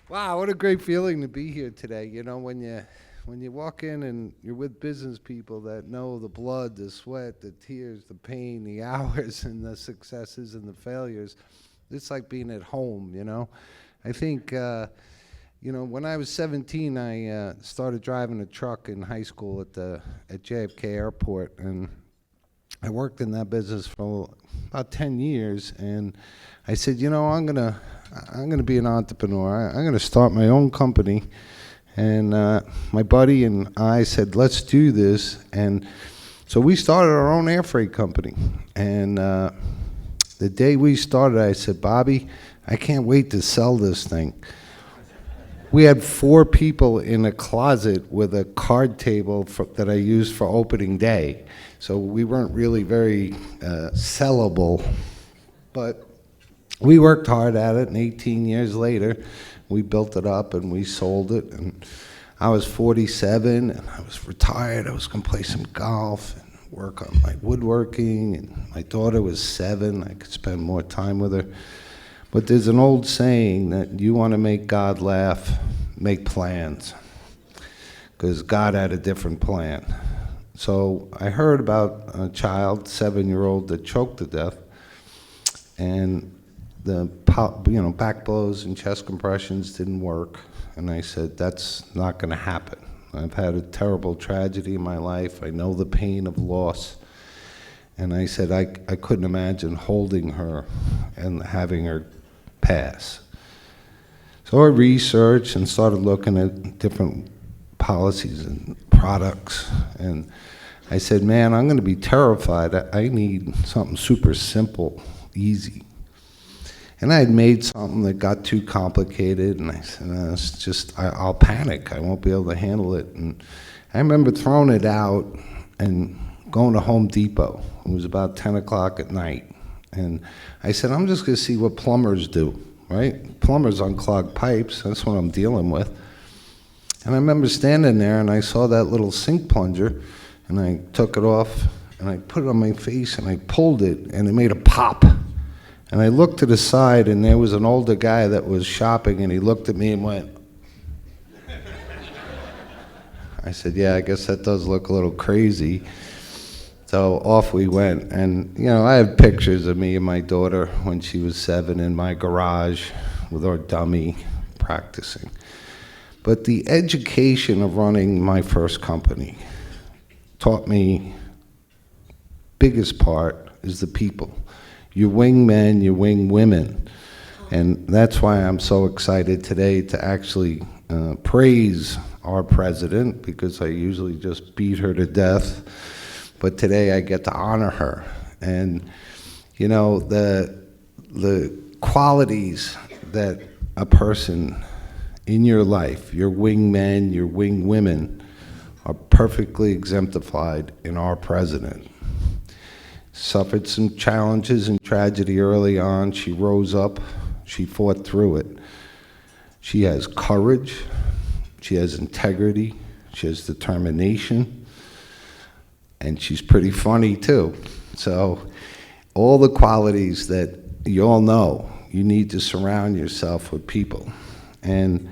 Wow, what a great feeling to be here today. You know, when you walk in and you're with business people that know the blood, the sweat, the tears, the pain, the hours, and the successes and the failures, it's like being at home. I think when I was 17, I started driving a truck in high school at JFK Airport, and I worked in that business for about 10 years, and I said, I'm gonna be an entrepreneur. I'm gonna start my own company. And my buddy and I said, let's do this. And so we started our own air freight company. And the day we started, I said, Bobby, I can't wait to sell this thing. We had 4 people in a closet with a card table that I used for opening day. So we weren't really very sellable. But we worked hard at it, and 18 years later, we built it up and we sold it. And I was 47, and I was retired. I was going to play some golf and work on my woodworking. And my daughter was 7. I could spend more time with her. But there's an old saying that you want to make God laugh, make plans, because God had a different plan. So I heard about a child, 7-year-old, that choked to death, and the back blows and chest compressions didn't work, and I said, that's not going to happen. I've had a terrible tragedy in my life. I know the pain of loss. And I said, I couldn't imagine holding her and having her pass. So I researched and started looking at different policies and products. And I said, man, I'm going to be terrified. I need something super simple, easy. And I had made something that got too complicated, and I said, it's just, I'll panic. I won't be able to handle it. And I remember throwing it out and going to Home Depot. It was about 10 o'clock at night. And I said, I'm just going to see what plumbers do, right? Plumbers unclog pipes. That's what I'm dealing with. And I remember standing there, and I saw that little sink plunger, and I took it off, and I put it on my face, and I pulled it, and it made a pop. And I looked to the side, and there was an older guy that was shopping, and he looked at me and went. I said, yeah, I guess that does look a little crazy. So off we went. And, I have pictures of me and my daughter when she was 7 in my garage with our dummy practicing. But the education of running my first company taught me, biggest part is the people. You wing men, you wing women. And that's why I'm so excited today to actually praise our president, because I usually just beat her to death. But today I get to honor her. And, the qualities that a person in your life, your wing men, your wing women, are perfectly exemplified in our president. Suffered some challenges and tragedy early on. She rose up. She fought through it. She has courage. She has integrity. She has determination. And she's pretty funny, too. So all the qualities that you all know, you need to surround yourself with people. And,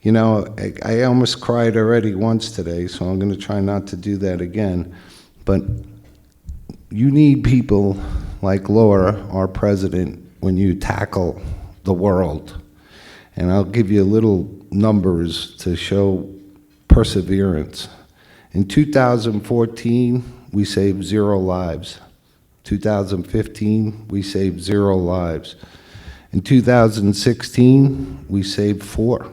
I almost cried already once today, so I'm going to try not to do that again. But you need people like Laura, our president, when you tackle the world. And I'll give you little numbers to show perseverance. In 2014, we saved 0 lives. 2015, we saved 0 lives. In 2016, we saved 4.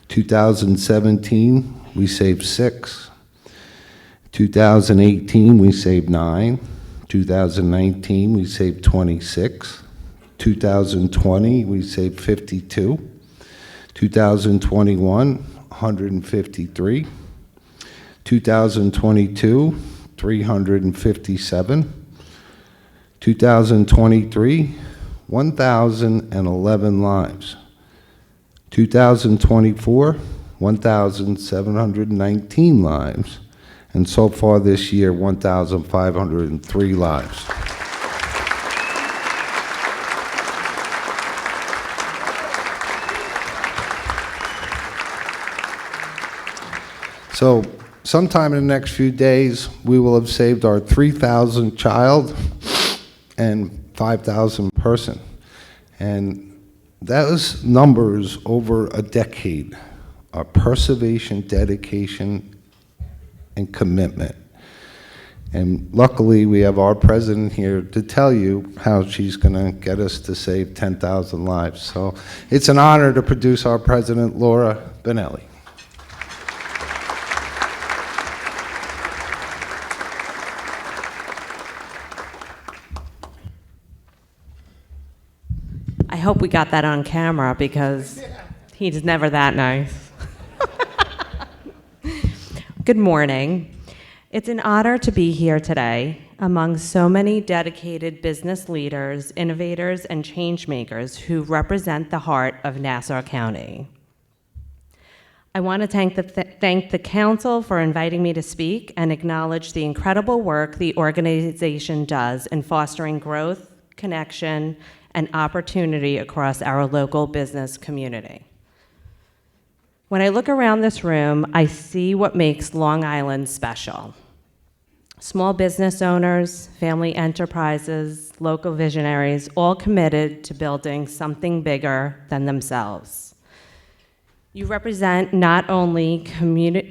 2017, we saved 6. 2018, we saved 9. 2019, we saved 26. 2020, we saved 52. 2021, 153. 2022, 357. 2023, 1,011 lives. 2024, 1,719 lives. And so far this year, 1,503 lives. So sometime in the next few days, we will have saved our 3,000 child and 5,000 person. And those numbers over a decade are perseverance, dedication, and commitment. And luckily, we have our president here to tell you how she's going to get us to save 10,000 lives. So it's an honor to produce our president, Laura Benelli. I hope we got that on camera because he's never that nice. Good morning. It's an honor to be here today among so many dedicated business leaders, innovators, and change makers who represent the heart of Nassau County. I want to thank the council for inviting me to speak and acknowledge the incredible work the organization does in fostering growth, connection, and opportunity across our local business community. When I look around this room, I see what makes Long Island special. Small business owners, family enterprises, local visionaries, all committed to building something bigger than themselves. You represent not only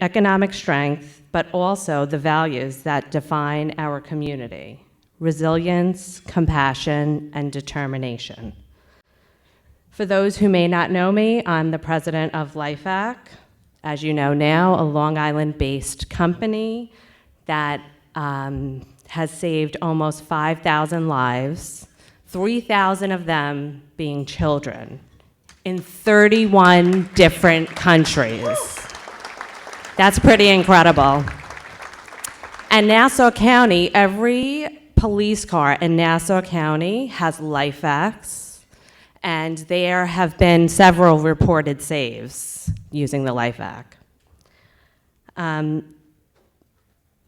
economic strength, but also the values that define our community: resilience, compassion, and determination. For those who may not know me, I'm the president of LifeVac. As you know now, a Long Island-based company that has saved almost 5,000 lives, 3,000 of them being children, in 31 different countries. That's pretty incredible. And Nassau County, every police car in Nassau County has LifeVacs, and there have been several reported saves using the LifeVac.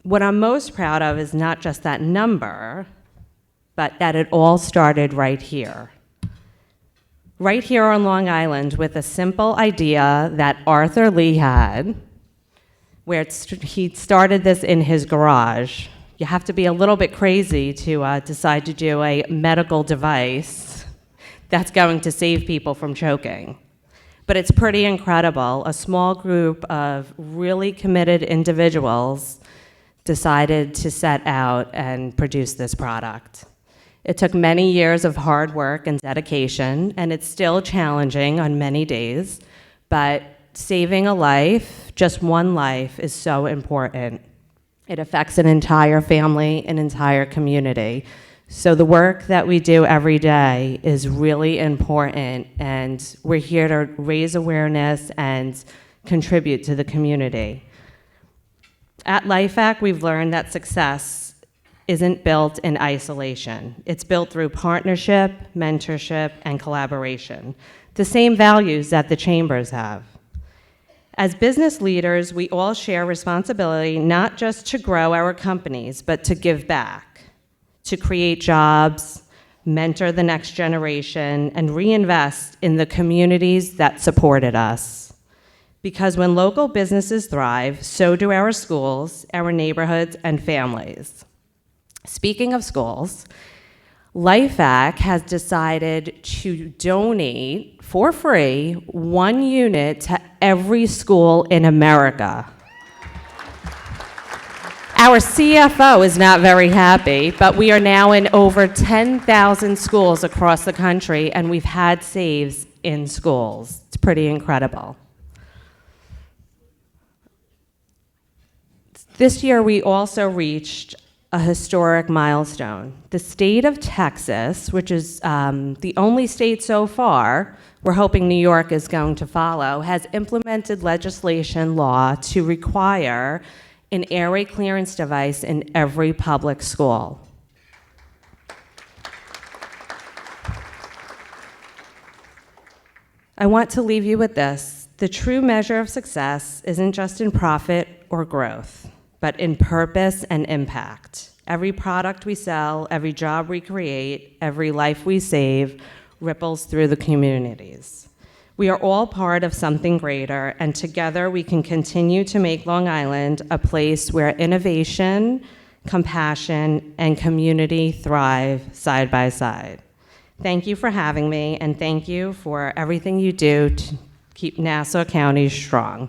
What I'm most proud of is not just that number, but that it all started right here. Right here on Long Island with a simple idea that Arthur Lee had, where he started this in his garage. You have to be a little bit crazy to decide to do a medical device that's going to save people from choking. But it's pretty incredible. A small group of really committed individuals decided to set out and produce this product. It took many years of hard work and dedication, and it's still challenging on many days, but saving a life, just one life, is so important. It affects an entire family, an entire community. So the work that we do every day is really important, and we're here to raise awareness and contribute to the community. At LifeVac, we've learned that success isn't built in isolation. It's built through partnership, mentorship, and collaboration, the same values that the chambers have. As business leaders, we all share responsibility not just to grow our companies, but to give back, to create jobs, mentor the next generation, and reinvest in the communities that supported us. Because when local businesses thrive, so do our schools, our neighborhoods, and families. Speaking of schools, LifeVac has decided to donate for free 1 unit to every school in America. Our CFO is not very happy, but we are now in over 10,000 schools across the country, and we've had saves in schools. It's pretty incredible. This year, we also reached a historic milestone. The state of Texas, which is the only state so far, we're hoping New York is going to follow, has implemented legislation law to require an airway clearance device in every public school. I want to leave you with this. The true measure of success isn't just in profit or growth, but in purpose and impact. Every product we sell, every job we create, every life we save ripples through the communities. We are all part of something greater, and together we can continue to make Long Island a place where innovation, compassion, and community thrive side by side. Thank you for having me, and thank you for everything you do to keep Nassau County strong.